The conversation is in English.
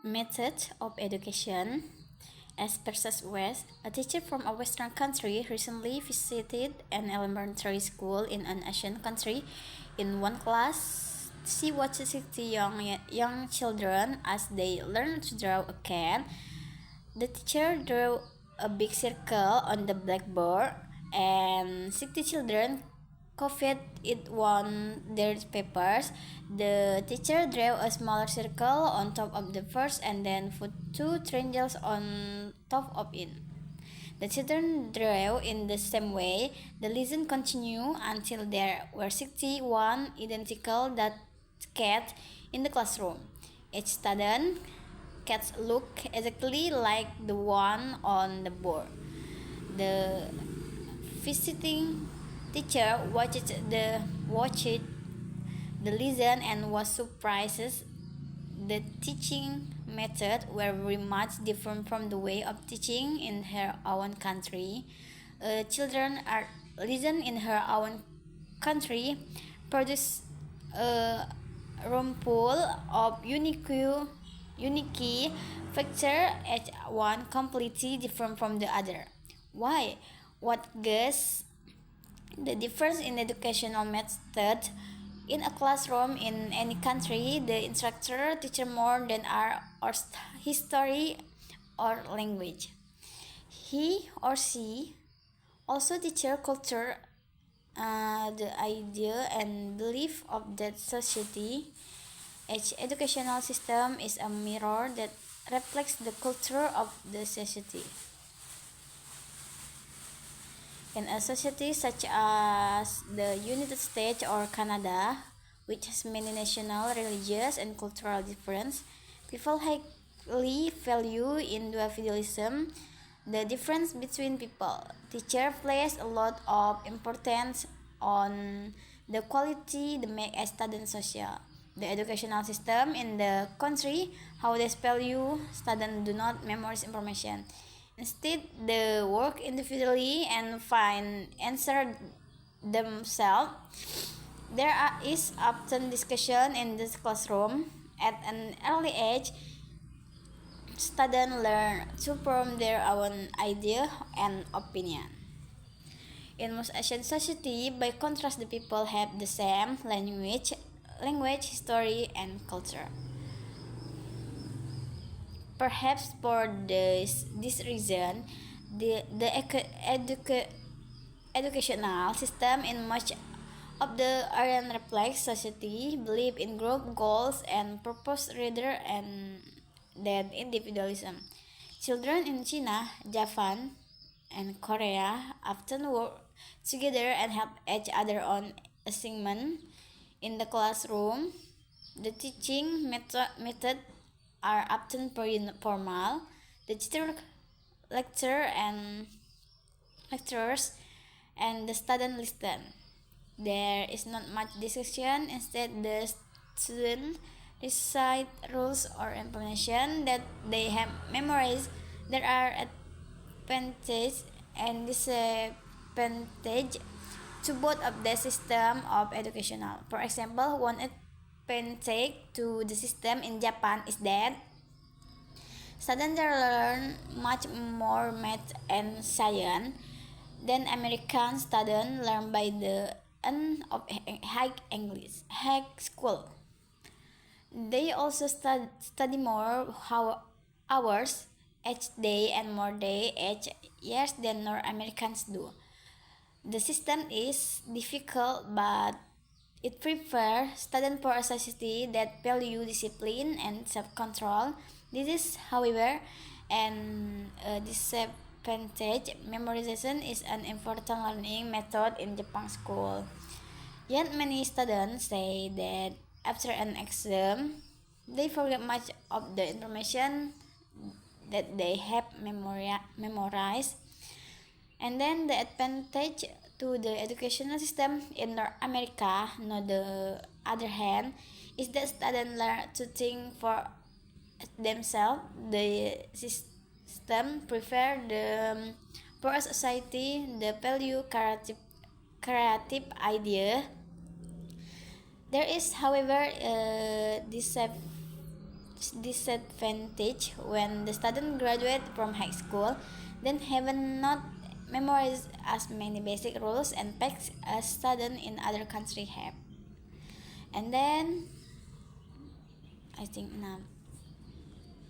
Method of education. As versus West, a teacher from a Western country recently visited an elementary school in an Asian country. In one class, she watched 60 young children as they learned to draw a cat. The teacher drew a big circle on the blackboard, and 60 children copied it on their papers. The teacher drew a smaller circle on top of the first and then put two triangles on top of it. The children drew in the same way. The lesson continued until there were 61 identical that cats in the classroom. Each student cats look exactly like the one on the board. The visiting teacher watched the lesson and was surprised. The teaching methods were very much different from the way of teaching in her own country. Children are listen in her own country produce a rumpool of unique factor, each one completely different from the other. Why? What guess the difference in educational method in a classroom in any country? The instructor teaches more than art or history or language. He or she also teaches culture, the idea and belief of that society. Each educational system is a mirror that reflects the culture of the society. In a society such as the United States or Canada, which has many national, religious, and cultural differences, people highly value individualism, the difference between people. Teacher place a lot of importance on the quality that make a student social. The educational system in the country, how they value students do not memorize information. Instead, they work individually and find answer themselves. Is often discussion in this classroom. At an early age, students learn to form their own idea and opinion. In most Asian society, by contrast, the people have the same language, history, and culture. Perhaps for this reason, the educational system in much of the Aryan reflects society, believe in group goals and purpose rather than individualism. Children in China, Japan, and Korea often work together and help each other on assignment in the classroom. The teaching method are often very formal. The teacher lecture and lectures and the student listen. There is not much discussion. Instead, the student recite rules or information that they have memorized. There are advantages and disadvantages to both of the system of educational. For example, one advantage to the system in Japan is that students learn much more math and science than American students learn by the end of high school. They also study more hours each day and more day each year than North Americans do. The system is difficult, but it prepares students for a society that value discipline and self-control. This is, however, an disadvantage. Memorization is an important learning method in Japan school. Yet many students say that after an exam, they forget much of the information that they have memorized. And then the advantage to the educational system in North America, on the other hand, is that students learn to think for themselves. The system prefer the poor society, the value creative idea. There is, however, a disadvantage when the student graduate from high school, then haven't not memorized as many basic rules and facts as students in other country have. And then I think now